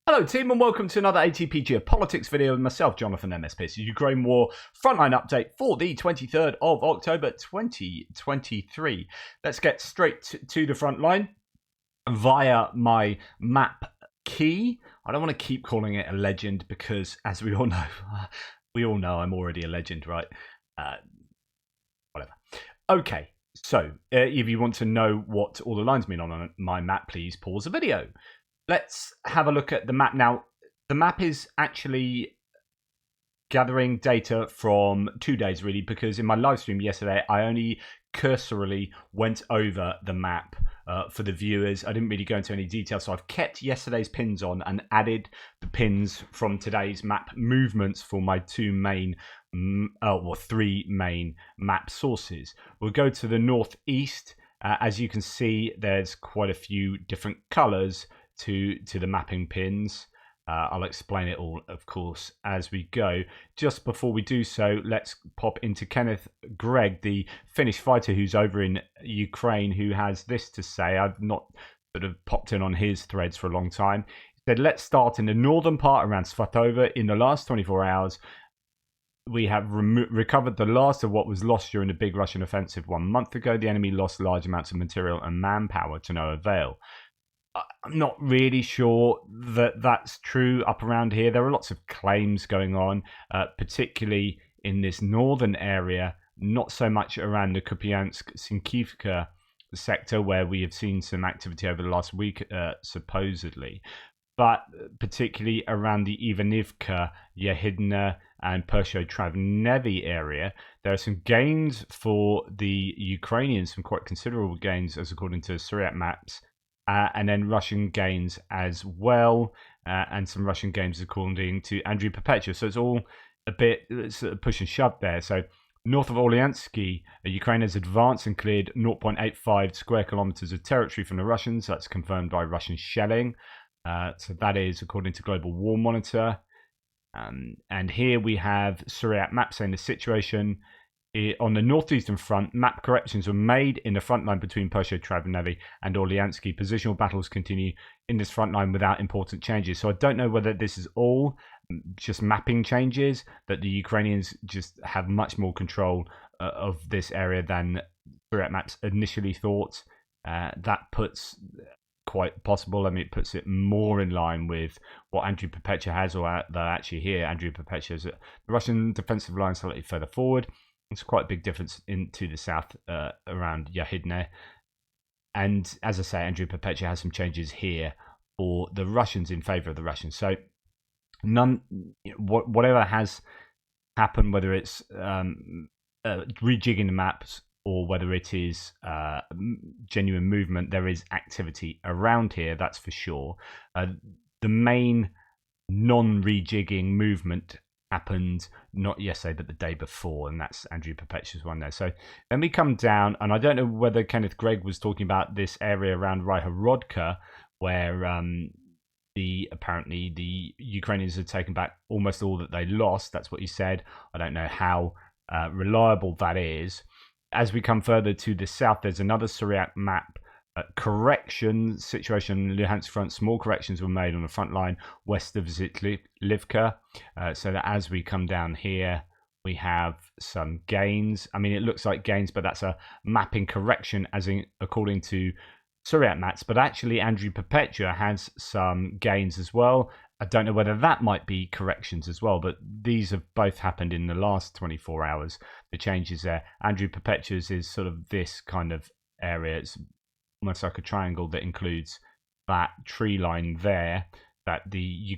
Hello team and welcome to another ATP Geopolitics video with myself, Jonathan MS Pearce. Ukraine War Frontline Update for the 23rd of October 2023. Let's get straight to the front line via my map key. I don't want to keep calling it a legend because, as we all know I'm already a legend, right? Whatever. Okay, so if you want to know what all the lines mean on my map, please pause the video. Let's have a look at the map now. The map is actually gathering data from 2 days, really, because in my live stream yesterday, I only cursorily went over the map for the viewers. I didn't really go into any detail, so I've kept yesterday's pins on and added the pins from today's map movements for my three main map sources. We'll go to the northeast. As you can see, there's quite a few different colors to the mapping pins. I'll explain it all, of course, as we go. Just before we do so, let's pop into Kenneth Gregg, the Finnish fighter who's over in Ukraine, who has this to say. I've not sort of popped in on his threads for a long time. He said, let's start in the northern part around Svatova. In the last 24 hours, we have recovered the last of what was lost during the big Russian offensive 1 month ago. The enemy lost large amounts of material and manpower to no avail. I'm not really sure that that's true up around here. There are lots of claims going on, particularly in this northern area, not so much around the Kupiansk-Sinkivka sector, where we have seen some activity over the last week, supposedly, but particularly around the Ivanivka, Yahidna, and Persho-Travnevi area. There are some gains for the Ukrainians, some quite considerable gains, as according to Syriac maps. And then Russian gains as well, and some Russian gains according to Andriy Perpetua. So it's all a bit sort of push and shove there. So north of Orliansky, Ukraine has advanced and cleared 0.85 square kilometers of territory from the Russians. That's confirmed by Russian shelling. So that is according to Global War Monitor. And here we have Syriac map saying the situation on the northeastern front. Map corrections were made in the front line between Persho-Travnevi and Orliansky. Positional battles continue in this front line without important changes. So I don't know whether this is all just mapping changes, that the Ukrainians just have much more control of this area than Syriac maps initially thought. That puts quite possible. I mean, it puts it more in line with what Andriy Perpetua has, or that actually here, Andriy Perpetua is the Russian defensive line slightly further forward. It's quite a big difference into the south around Yahidne. And as I say, Andriy Perpetua has some changes here for the Russians, in favor of the Russians. So whatever has happened, whether it's rejigging the maps or whether it is genuine movement, there is activity around here, that's for sure. The main non-rejigging movement happened not yesterday but the day before, and that's Andriy Perpetua's one there. So then we come down, and I don't know whether Kenneth Gregg was talking about this area around Ryhorodka, where apparently the Ukrainians have taken back almost all that they lost. That's what he said. I don't know how reliable that is. As we come further to the south, there's another Syriac map correction situation. Luhansk front, small corrections were made on the front line west of Zitlivka, so that as we come down here, we have some gains. I mean, it looks like gains, but that's a mapping correction, according to Syriac maps. But actually, Andriy Perpetua has some gains as well. I don't know whether that might be corrections as well, but these have both happened in the last 24 hours. The changes there. Andriy Perpetua's is sort of this kind of area. It's almost like a triangle that includes that tree line there that the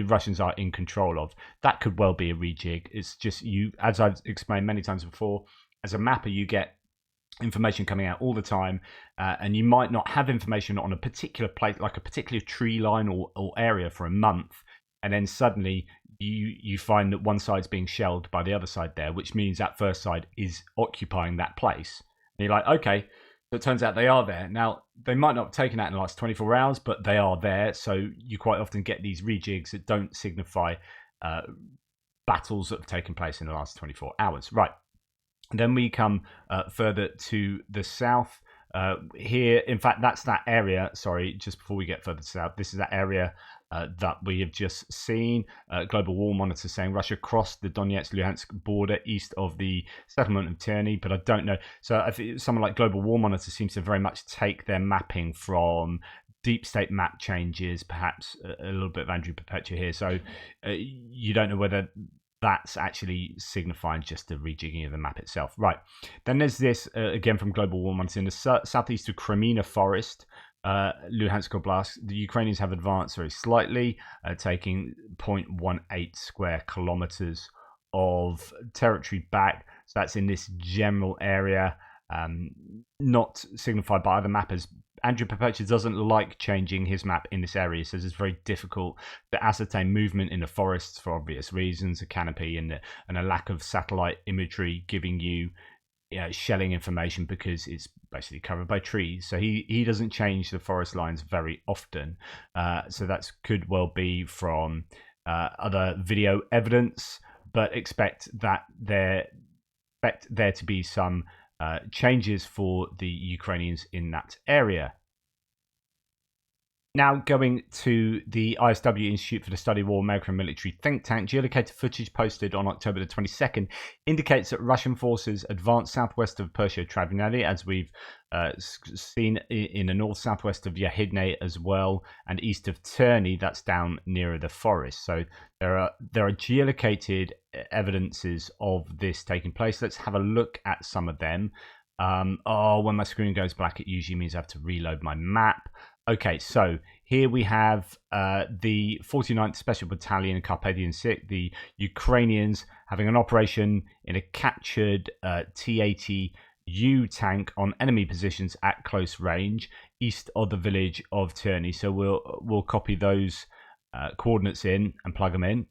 Russians are in control of. That could well be a rejig. It's just, as I've explained many times before, as a mapper, you get information coming out all the time, and you might not have information on a particular place, like a particular tree line or area, for a month, and then suddenly you find that one side's being shelled by the other side there, which means that first side is occupying that place. And you're like, okay, so it turns out they are there. Now, they might not have taken that in the last 24 hours, but they are there. So you quite often get these rejigs that don't signify battles that have taken place in the last 24 hours. Right. And then we come further to the south. here, in fact, that's that area. Sorry, just before we get further south, this is that area that we have just seen. Global War Monitor saying Russia crossed the Donetsk-Luhansk border east of the settlement of Terny, but I don't know. So I think someone like Global War Monitor seems to very much take their mapping from deep state map changes, perhaps a little bit of Andrew Perpetua here. So you don't know whether that's actually signifying just the rejigging of the map itself. Right. Then there's this, again from Global War Monitor, in the southeast of Kremina Forest, Luhansk Oblast, the Ukrainians have advanced very slightly, taking 0.18 square kilometers of territory back. So that's in this general area, not signified by other mappers. Andrew Perpetua doesn't like changing his map in this area. He says it's very difficult to ascertain movement in the forests for obvious reasons, a canopy and a lack of satellite imagery giving you shelling information because it's basically covered by trees. So he doesn't change the forest lines very often. So that could well be from other video evidence, but expect there to be some changes for the Ukrainians in that area. Now going to the ISW Institute for the Study of War, American military think tank, geolocated footage posted on October the 22nd indicates that Russian forces advanced southwest of Persia Travinelli, as we've seen in the north-southwest of Yahidne as well, and east of Terny, that's down nearer the forest. So there are geolocated evidences of this taking place. Let's have a look at some of them. When my screen goes black, it usually means I have to reload my map. Okay, so here we have the 49th Special Battalion Carpathian Sikh, the Ukrainians having an operation in a captured T-80U tank on enemy positions at close range east of the village of Terny. So we'll copy those coordinates in and plug them in.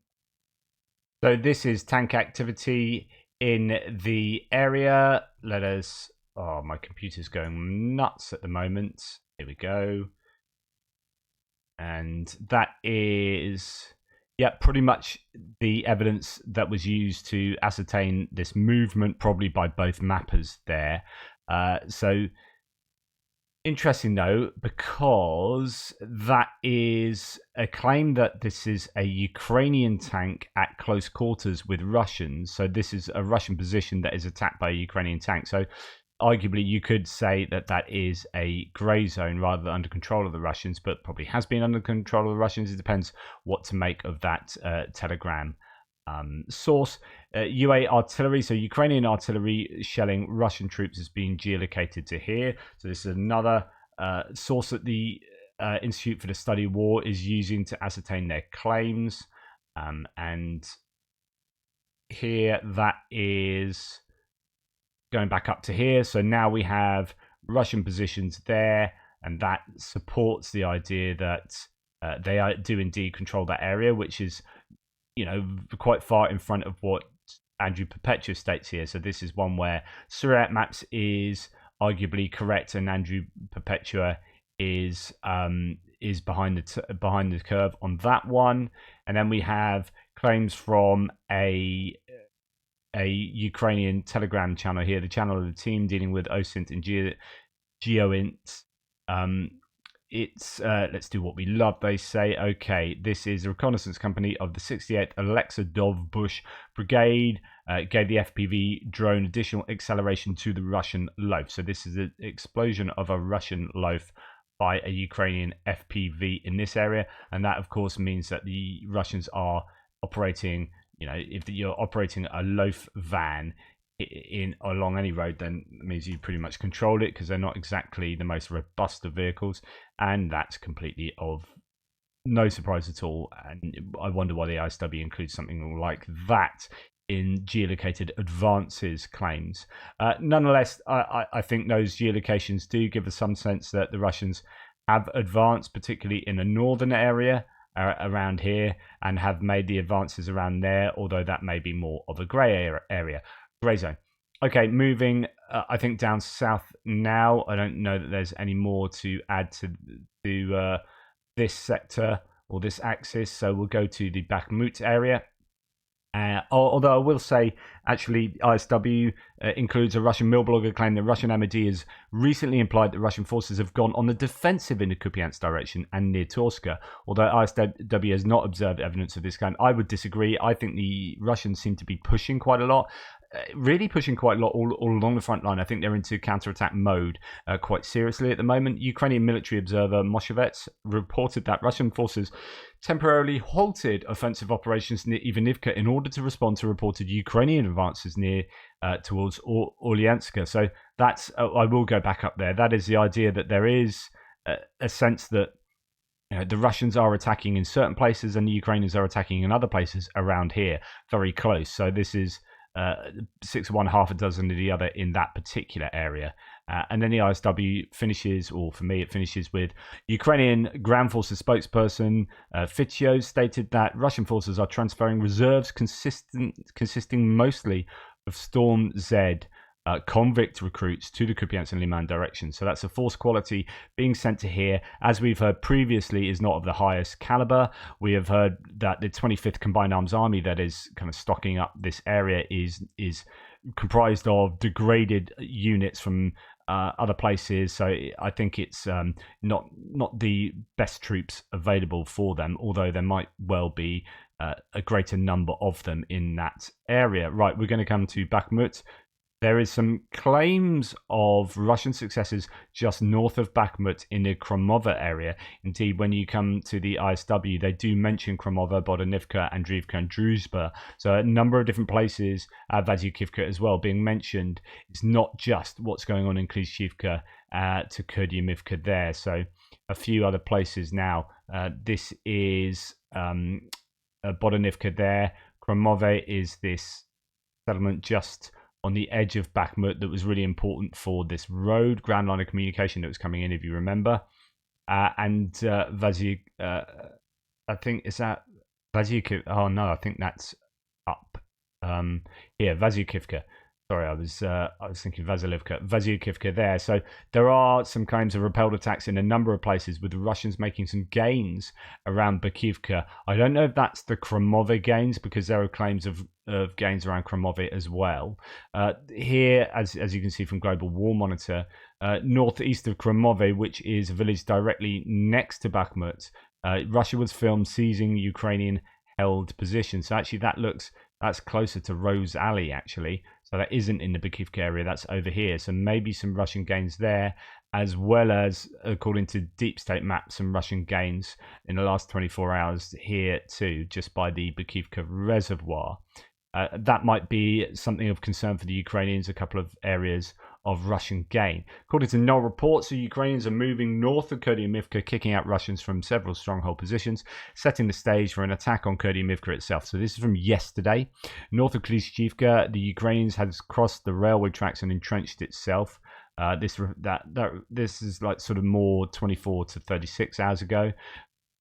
So this is tank activity in the area. Let us... Oh, my computer's going nuts at the moment. Here we go. And that is, pretty much the evidence that was used to ascertain this movement, probably by both mappers there. So interesting though, because that is a claim that this is a Ukrainian tank at close quarters with Russians. So this is a Russian position that is attacked by a Ukrainian tank. So arguably, you could say that that is a grey zone rather than under control of the Russians, but probably has been under control of the Russians. It depends what to make of that Telegram source. UA artillery, so Ukrainian artillery shelling Russian troops has been geolocated to here. So this is another source that the Institute for the Study of War is using to ascertain their claims. And here that is... going back up to here. So now we have Russian positions there, and that supports the idea that they do indeed control that area, which is, quite far in front of what Andrew Perpetua states here. So this is one where Suriyat Maps is arguably correct, and Andrew Perpetua is behind the curve on that one. And then we have claims from a Ukrainian Telegram channel here, the channel of the team dealing with OSINT and GeoINT. It's let's do what we love, they say. Okay, this is a reconnaissance company of the 68th Alexa Dovbush Brigade. Gave the FPV drone additional acceleration to the Russian loaf. So this is an explosion of a Russian loaf by a Ukrainian FPV in this area, and that of course means that the Russians are operating. If you're operating a loaf van along any road, then it means you pretty much control it, because they're not exactly the most robust of vehicles, and that's completely of no surprise at all. And I wonder why the ISW includes something like that in geolocated advances claims. Nonetheless, I think those geolocations do give us some sense that the Russians have advanced, particularly in the northern area around here, and have made the advances around there, although that may be more of a grey area, grey zone. Okay, moving, I think down south now. I don't know that there's any more to add to this sector or this axis, so we'll go to the Bakhmut area. Although I will say, actually, ISW includes a Russian mill blogger claim that Russian MOD has recently implied that Russian forces have gone on the defensive in the Kupiansk direction and near Torska. Although ISW has not observed evidence of this kind, I would disagree. I think the Russians seem to be pushing quite a lot. Really pushing quite a lot all along the front line. I think they're into counterattack mode quite seriously at the moment. Ukrainian military observer Moshevets reported that Russian forces temporarily halted offensive operations near Ivanivka in order to respond to reported Ukrainian advances near towards Orlyansk. So that's, I will go back up there. That is the idea that there is a sense that the Russians are attacking in certain places and the Ukrainians are attacking in other places around here, very close. So this is 6 of one, half a dozen of the other in that particular area. And then the ISW finishes, or for me, it finishes with Ukrainian Ground Forces spokesperson Fitio stated that Russian forces are transferring reserves consisting mostly of Storm Z convict recruits to the Kupiansk and Liman direction. So that's a force quality being sent to here. As we've heard previously, is not of the highest caliber. We have heard that the 25th Combined Arms Army that is kind of stocking up this area is comprised of degraded units from other places. So I think it's not the best troops available for them, although there might well be a greater number of them in that area. Right, we're going to come to Bakhmut. There is some claims of Russian successes just north of Bakhmut in the Kromova area. Indeed, when you come to the ISW, they do mention Kromova, Bodanivka, Andriivka, and Druzhba. So a number of different places, Vasyukivka as well, being mentioned. It's not just what's going on in Klishchivka to Kurdyumivka there. So a few other places now. This is Bodanivka there. Kromova is this settlement just on the edge of Bakhmut that was really important for this road, ground line of communication that was coming in, if you remember. And Vasyuk, I think, is that Vasyuk? Oh no, I think that's up here, Vasyukivka. Sorry, I was thinking Vasyukivka there. So there are some claims of repelled attacks in a number of places, with the Russians making some gains around Bakivka. I don't know if that's the Kromova gains, because there are claims of gains around Kromova as well. Here, as you can see from Global War Monitor, northeast of Kromova, which is a village directly next to Bakhmut, Russia was filmed seizing Ukrainian held positions. So actually that's closer to Rose Alley, actually. So that isn't in the Bakivka area, that's over here. So maybe some Russian gains there, as well as, according to Deep State Map, some Russian gains in the last 24 hours here too, just by the Bakivka reservoir. That might be something of concern for the Ukrainians, a couple of areas of Russian gain. According to null reports, the Ukrainians are moving north of Kurdyumivka, kicking out Russians from several stronghold positions, setting the stage for an attack on Kurdyumivka itself. So this is from yesterday. North of Klishchivka, the Ukrainians had crossed the railway tracks and entrenched itself. This is like sort of more 24 to 36 hours ago.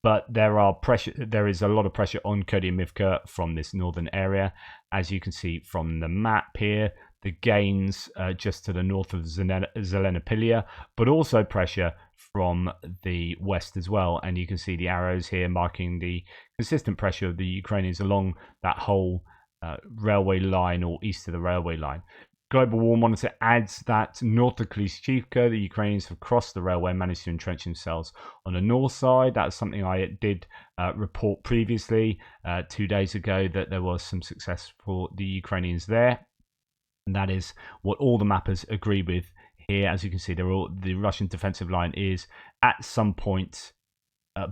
But there is a lot of pressure on Kurdyumivka from this northern area. As you can see from the map here, the gains just to the north of Zelenopilia, but also pressure from the west as well. And you can see the arrows here marking the consistent pressure of the Ukrainians along that whole railway line, or east of the railway line. Global War Monitor adds that north of Klishchivka, the Ukrainians have crossed the railway and managed to entrench themselves on the north side. That's something I did report previously 2 days ago, that there was some success for the Ukrainians there. And that is what all the mappers agree with here. As you can see, the Russian defensive line is at some point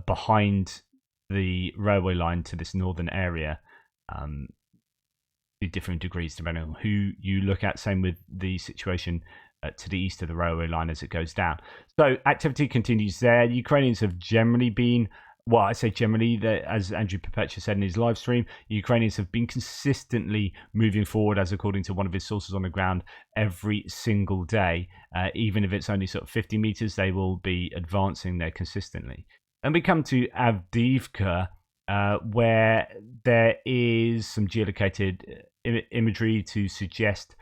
behind the railway line to this northern area. Different degrees depending on who you look at. Same with the situation to the east of the railway line as it goes down. So activity continues there. The Ukrainians have generally been, well, I say generally, as Andrew Perpetua said in his live stream, Ukrainians have been consistently moving forward, as according to one of his sources on the ground, every single day. Even if it's only sort of 50 meters, they will be advancing there consistently. And we come to Avdiivka, where there is some geolocated imagery to suggest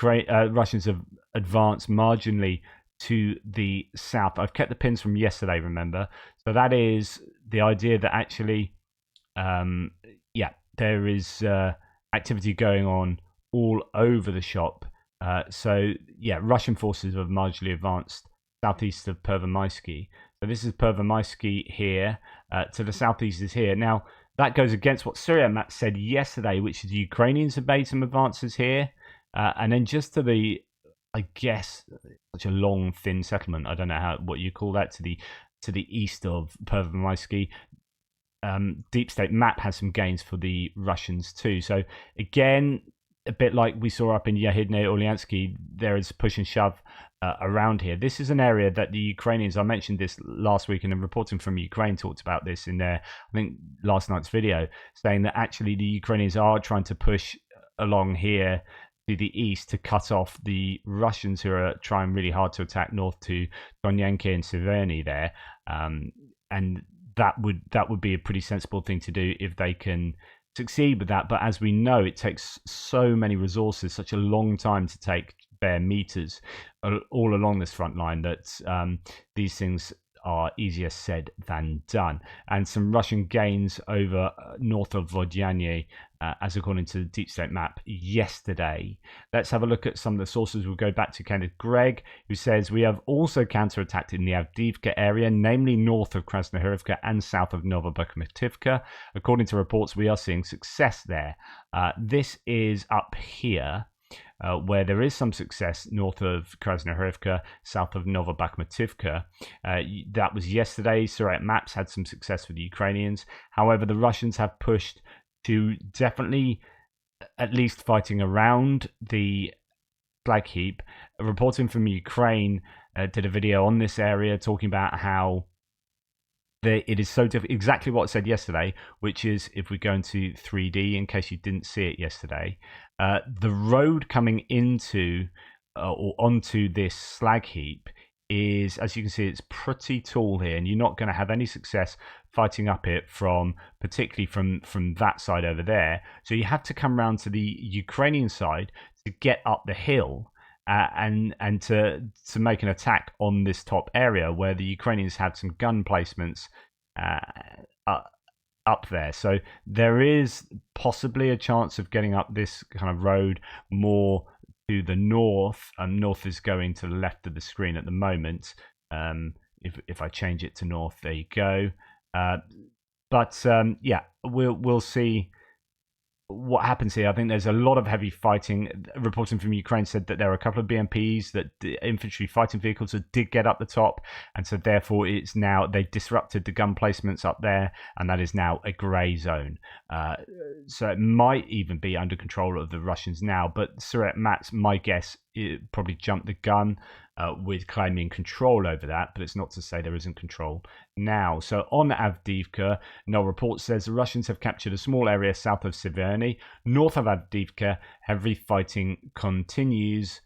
Russians have advanced marginally to the south. I've kept the pins from yesterday, remember? So that is the idea that actually, there is activity going on all over the shop. So yeah, Russian forces have marginally advanced southeast of Pervomaisky. So this is Pervomaisky here. To the southeast is here. Now that goes against what Suryamat said yesterday, which is the Ukrainians have made some advances here, and then just to the, I guess, such a long thin settlement. I don't know what you call that, to the east of Pervomaisky. Deep State map has some gains for the Russians too. So again, a bit like we saw up in Yahidne Orliansky, there is push and shove around here. This is an area that the Ukrainians, I mentioned this last week, and the reporting from Ukraine talked about this in their, I think, last night's video, saying that actually the Ukrainians are trying to push along here to the east to cut off the Russians who are trying really hard to attack north to Donyanke and Severny there. And that would be a pretty sensible thing to do if they can succeed with that. But as we know, it takes so many resources, such a long time to take bare meters all along this front line, that these things are easier said than done. And some Russian gains over north of Vodyane, as according to the Deep State map yesterday. Let's have a look at some of the sources. We'll go back to Kenneth Gregg, who says, we have also counterattacked in the Avdiivka area, namely north of Krasnohorivka and south of Novobakhmativka. According to reports, we are seeing success there. This is up here, where there is some success north of Krasnohorivka, south of Novobakhmativka. That was yesterday. Surat Maps had some success with the Ukrainians. However, the Russians have pushed to definitely at least fighting around the flag heap. Reporting from Ukraine did a video on this area talking about how it is so difficult, exactly what I said yesterday, which is, if we go into 3D, in case you didn't see it yesterday, the road coming into or onto this slag heap is, as you can see, it's pretty tall here, and you're not going to have any success fighting up it particularly from that side over there. So you have to come around to the Ukrainian side to get up the hill. And to make an attack on this top area where the Ukrainians had some gun placements up there. So there is possibly a chance of getting up this kind of road more to the north. North is going to the left of the screen at the moment. If I change it to north, there you go. But yeah, we'll see what happens here. I think there's a lot of heavy fighting. Reporting from Ukraine said that there are a couple of BMPs, that the infantry fighting vehicles that did get up the top, and so therefore it's now, they disrupted the gun placements up there, and that is now a grey zone. So it might even be under control of the Russians now, but Surat Mats, my guess, it probably jumped the gun with claiming control over that, but it's not to say there isn't control now. So on Avdiivka, no report says the Russians have captured a small area south of Severny. North of Avdiivka, heavy fighting continues.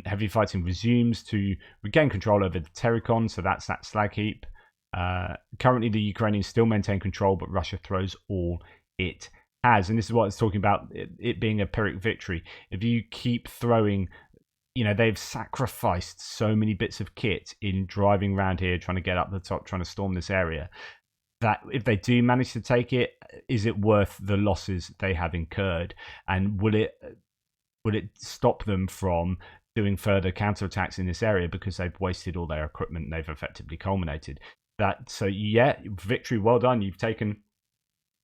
Heavy fighting resumes to regain control over the Terikon, so that's that slag heap. Currently, the Ukrainians still maintain control, but Russia throws all it has. And this is what it's talking about, it being a Pyrrhic victory. If you keep throwing, they've sacrificed so many bits of kit in driving around here, trying to get up the top, trying to storm this area, that if they do manage to take it, is it worth the losses they have incurred? And will it stop them from doing further counterattacks in this area because they've wasted all their equipment and they've effectively culminated? So yeah, victory, well done. You've taken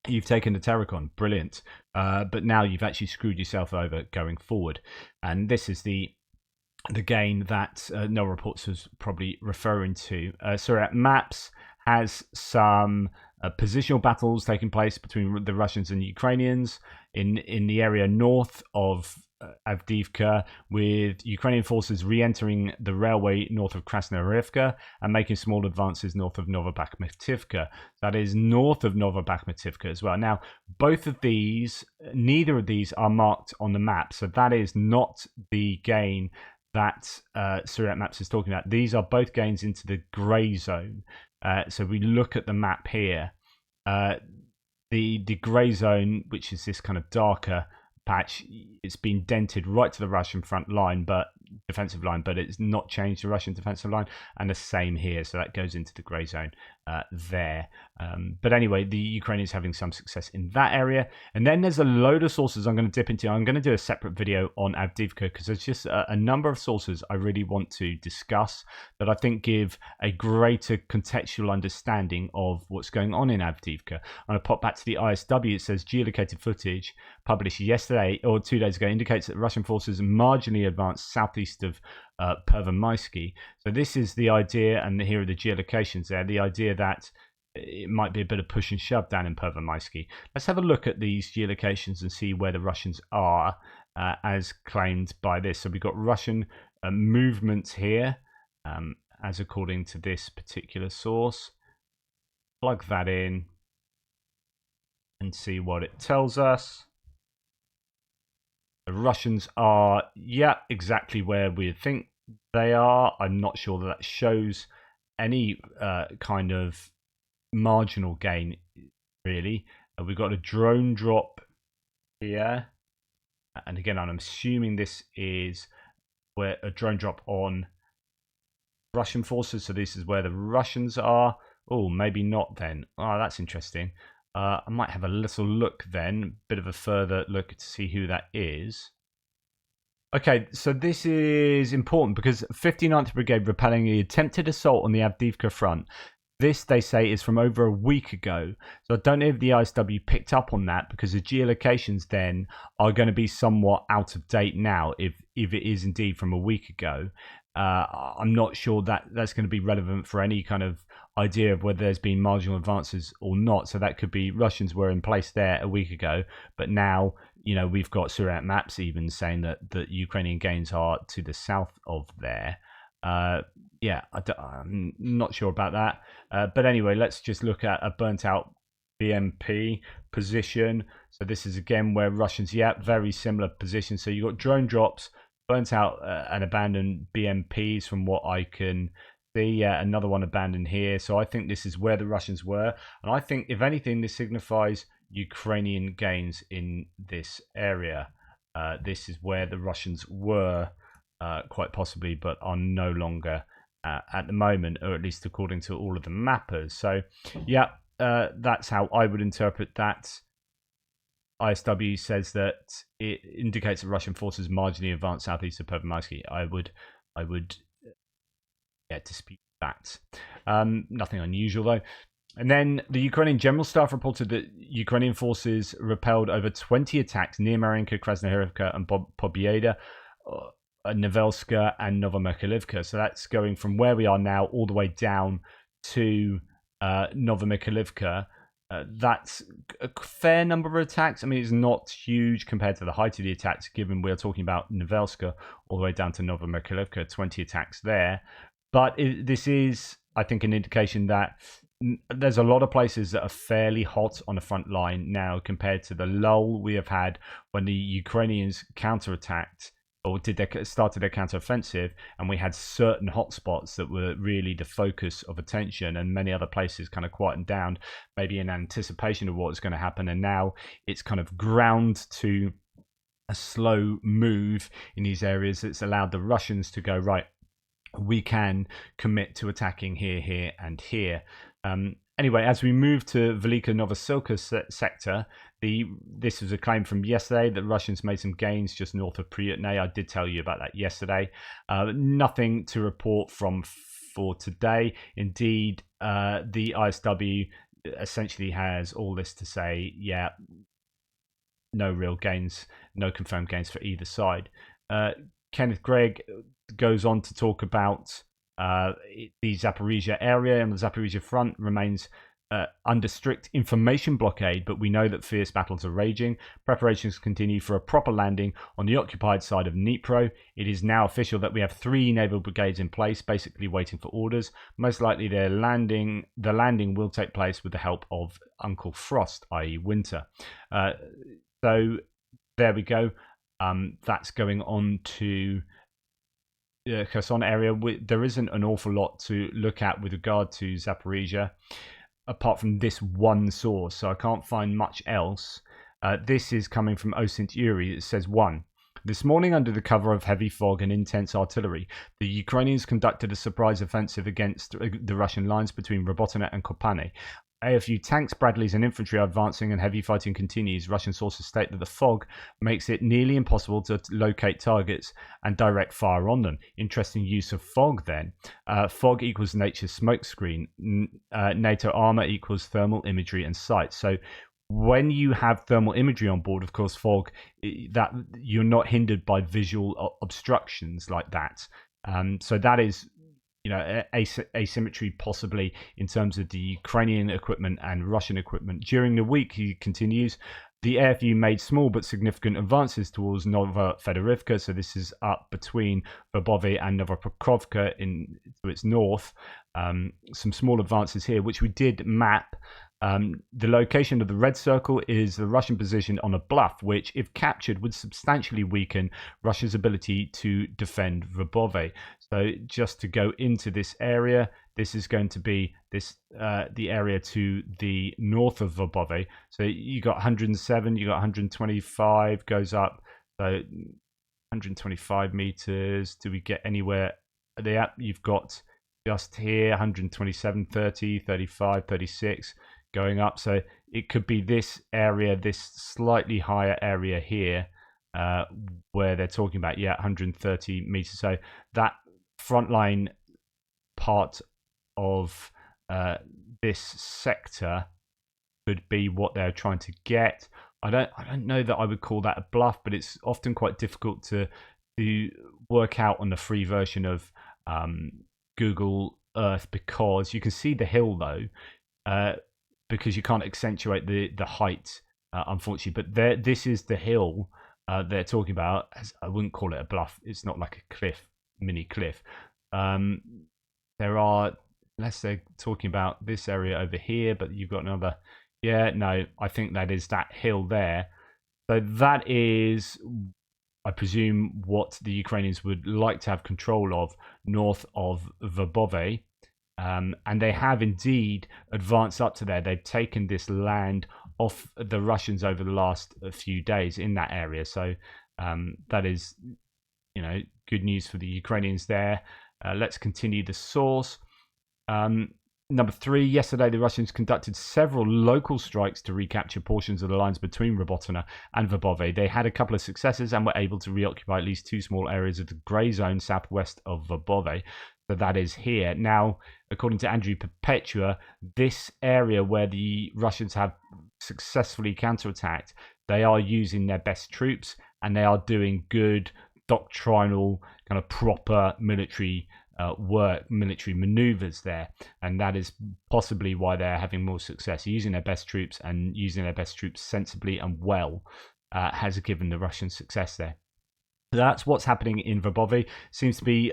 the Terikon, brilliant. But now you've actually screwed yourself over going forward. And this is the gain that No Reports was probably referring to. Surat Maps has some positional battles taking place between the Russians and the Ukrainians in the area north of Avdiivka, with Ukrainian forces re-entering the railway north of Krasnohorivka and making small advances north of Novobakhmativka. That is north of Novobakhmativka as well. Now, neither of these are marked on the map, so that is not the gain that Surat Maps is talking about. These are both gains into the grey zone. So we look at the map here. The grey zone, which is this kind of darker patch, it's been dented right to the Russian front line, but defensive line, but it's not changed the Russian defensive line, and the same here. So that goes into the grey zone there. But anyway, the Ukrainians having some success in that area. And then there's a load of sources I'm going to dip into. I'm going to do a separate video on Avdiivka because there's just a number of sources I really want to discuss that I think give a greater contextual understanding of what's going on in Avdiivka. I'm going to pop back to the ISW. It says geolocated footage published yesterday or 2 days ago indicates that Russian forces marginally advanced southeast of Pervomaisky. So this is the idea, and here are the geolocations there, the idea that it might be a bit of push and shove down in Pervomaisky. Let's have a look at these geolocations and see where the Russians are as claimed by this. So we've got Russian movements here as according to this particular source. Plug that in and see what it tells us. The Russians are, yeah, exactly where we think they are. I'm not sure that shows any kind of marginal gain, really. We've got a drone drop here. And again, I'm assuming this is where a drone drop on Russian forces. So this is where the Russians are. Oh, maybe not then. Oh, that's interesting. I might have a little look then, bit of a further look to see who that is. Okay, so this is important because 59th Brigade repelling the attempted assault on the Avdiivka front. This, they say, is from over a week ago. So I don't know if the ISW picked up on that because the geolocations then are going to be somewhat out of date now if it is indeed from a week ago. I'm not sure that that's going to be relevant for any kind of idea of whether there's been marginal advances or not. So that could be Russians were in place there a week ago, but now, you know, we've got Surat maps even saying that the Ukrainian gains are to the south of there. Yeah, I'm not sure about that. But anyway, let's just look at a burnt out BMP position. So this is again where Russians, yeah, very similar position. So you've got drone drops, burnt out and abandoned BMPs from what I can see. Yeah, another one abandoned here. So I think this is where the Russians were. And I think, if anything, this signifies Ukrainian gains in this area. This is where the Russians were, quite possibly, but are no longer at the moment, or at least according to all of the mappers. So, yeah, that's how I would interpret that. ISW says that it indicates that Russian forces marginally advanced southeast of Pervomaisky. I would dispute that. Nothing unusual though. And then the Ukrainian General Staff reported that Ukrainian forces repelled over 20 attacks near Mariinka, Krasnohorivka, and Pobyeda, Novelska, and Novomykhailivka. So that's going from where we are now all the way down to Novomykhailivka. That's a fair number of attacks. I mean, it's not huge compared to the height of the attacks, given we're talking about Novelska all the way down to Novomykhailivka, 20 attacks there. But this is, I think, an indication that there's a lot of places that are fairly hot on the front line now compared to the lull we have had when the Ukrainians counterattacked or started their counteroffensive, and we had certain hotspots that were really the focus of attention, and many other places kind of quietened down, maybe in anticipation of what was going to happen. And now it's kind of ground to a slow move in these areas that's allowed the Russians to go, right, we can commit to attacking here, here, and here. Anyway, as we move to Velika Novosilka sector, this was a claim from yesterday that Russians made some gains just north of Pryutne. I did tell you about that yesterday. Nothing to report for today. Indeed, the ISW essentially has all this to say, yeah, no real gains, no confirmed gains for either side. Kenneth Gregg goes on to talk about the Zaporizhia area, and the Zaporizhia front remains under strict information blockade, but we know that fierce battles are raging. Preparations continue for a proper landing on the occupied side of Dnipro. It is now official that we have 3 naval brigades in place, basically waiting for orders. Most likely the landing will take place with the help of Uncle Frost, i.e. winter. So there we go. That's going on to Kherson area. There isn't an awful lot to look at with regard to Zaporizhia, apart from this one source, so I can't find much else. This is coming from Osint Yuri. It says 1. This morning, under the cover of heavy fog and intense artillery, the Ukrainians conducted a surprise offensive against the Russian lines between Robotyne and Kopane. A few tanks, Bradleys, and infantry are advancing, and heavy fighting continues. Russian sources state that the fog makes it nearly impossible to locate targets and direct fire on them. Interesting use of fog then. Fog equals nature's smokescreen. NATO armor equals thermal imagery and sight. So when you have thermal imagery on board, of course, fog, that you're not hindered by visual obstructions like that. So that is, asymmetry possibly in terms of the Ukrainian equipment and Russian equipment. During the week, he continues, the AFU made small but significant advances towards Nova Fedorivka, so this is up between Verbove and Novopokrovka to its north. Some small advances here, which we did map. The location of the red circle is the Russian position on a bluff, which, if captured, would substantially weaken Russia's ability to defend Verbove. So just to go into this area, this is going to be the area to the north of Verbove. So you got 107, you got 125, goes up. So 125 meters. Do we get anywhere? You've got just here 127, 30, 35, 36. Going up, so it could be this area, this slightly higher area here, where they're talking about 130 meters. So that frontline part of this sector could be what they're trying to get. I don't know that I would call that a bluff, but it's often quite difficult to work out on the free version of Google Earth, because you can see the hill though. Because you can't accentuate the height, unfortunately. But this is the hill they're talking about. I wouldn't call it a bluff. It's not like a cliff, mini cliff. There are, unless they're talking about this area over here, but you've got another. Yeah, no, I think that is that hill there. So that is, I presume, what the Ukrainians would like to have control of north of Verbove. And they have indeed advanced up to there. They've taken this land off the Russians over the last few days in that area. So that is, good news for the Ukrainians there. Let's continue the source. Number 3, yesterday the Russians conducted several local strikes to recapture portions of the lines between Robotyne and Verbove. They had a couple of successes and were able to reoccupy at least 2 small areas of the grey zone southwest of Verbove. So that is here. Now, according to Andrew Perpetua, this area where the Russians have successfully counterattacked, they are using their best troops and they are doing good doctrinal, kind of proper military work, military maneuvers there. And that is possibly why they're having more success. Using their best troops and using their best troops sensibly and well has given the Russians success there. That's what's happening in Verbove. Seems to be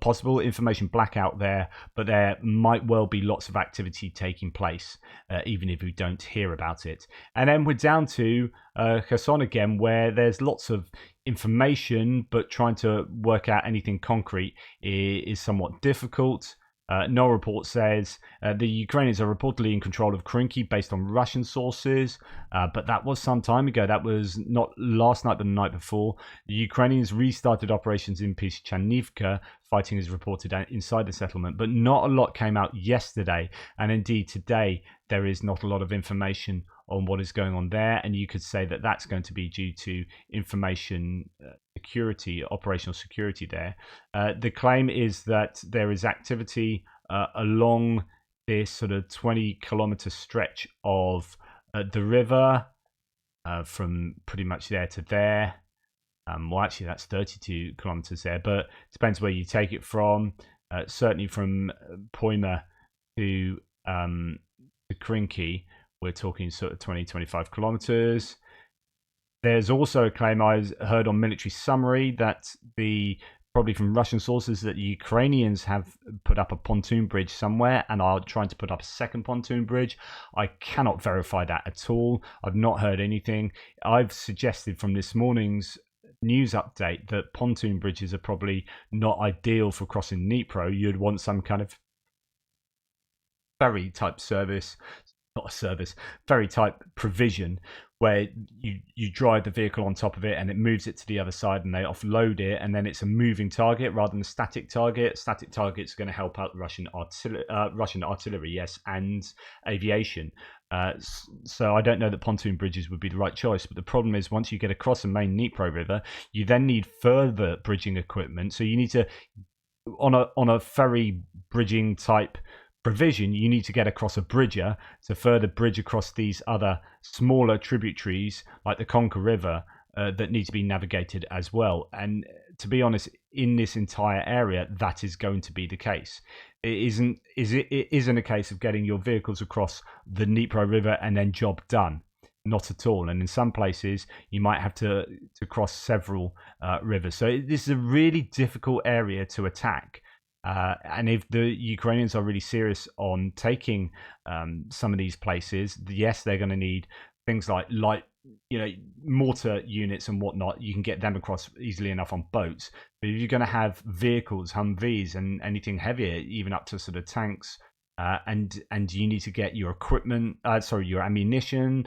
possible information blackout there, but there might well be lots of activity taking place, even if we don't hear about it. And then we're down to Kherson again, where there's lots of information, but trying to work out anything concrete is somewhat difficult. No report says the Ukrainians are reportedly in control of Krinky based on Russian sources, but that was some time ago. That was not last night, but the night before. The Ukrainians restarted operations in Pischanivka. Fighting is reported inside the settlement, but not a lot came out yesterday. And indeed, today, there is not a lot of information on what is going on there. And you could say that that's going to be due to information security, operational security there. The claim is that there is activity along this sort of 20-kilometer stretch of the river from pretty much there to there. Well, actually, that's 32 kilometers there, but it depends where you take it from. Certainly from Poima to Krinky, we're talking sort of 20-25 kilometers. There's also a claim I heard on Military Summary that probably from Russian sources, that the Ukrainians have put up a pontoon bridge somewhere and are trying to put up a second pontoon bridge. I cannot verify that at all. I've not heard anything. I've suggested from this morning's news update that pontoon bridges are probably not ideal for crossing Dnipro. You'd want some kind of ferry type service not a service, ferry type provision where you drive the vehicle on top of it and it moves it to the other side and they offload it, and then it's a moving target rather than a static target. Static targets are going to help out Russian artillery, yes, and aviation. So I don't know that pontoon bridges would be the right choice, but the problem is once you get across the main Dnipro River, you then need further bridging equipment. So you need to, on a ferry bridging type provision, you need to get across a bridger to further bridge across these other smaller tributaries like the Conca River that need to be navigated as well. And to be honest, in this entire area, that is going to be the case. It isn't a case of getting your vehicles across the Dnipro River and then job done. Not at all. And in some places, you might have to cross several rivers. So this is a really difficult area to attack. And if the Ukrainians are really serious on taking some of these places, yes, they're going to need things like light, mortar units and whatnot. You can get them across easily enough on boats. But if you're going to have vehicles, Humvees, and anything heavier, even up to sort of tanks, and you need to get your equipment, your ammunition,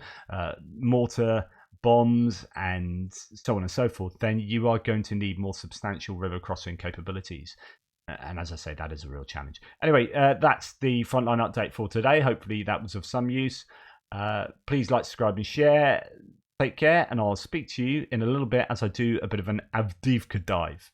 mortar, bombs, and so on and so forth, then you are going to need more substantial river crossing capabilities. And as I say, that is a real challenge. Anyway, that's the Frontline update for today. Hopefully that was of some use. Please like, subscribe, and share. Take care, and I'll speak to you in a little bit as I do a bit of an Avdiivka dive.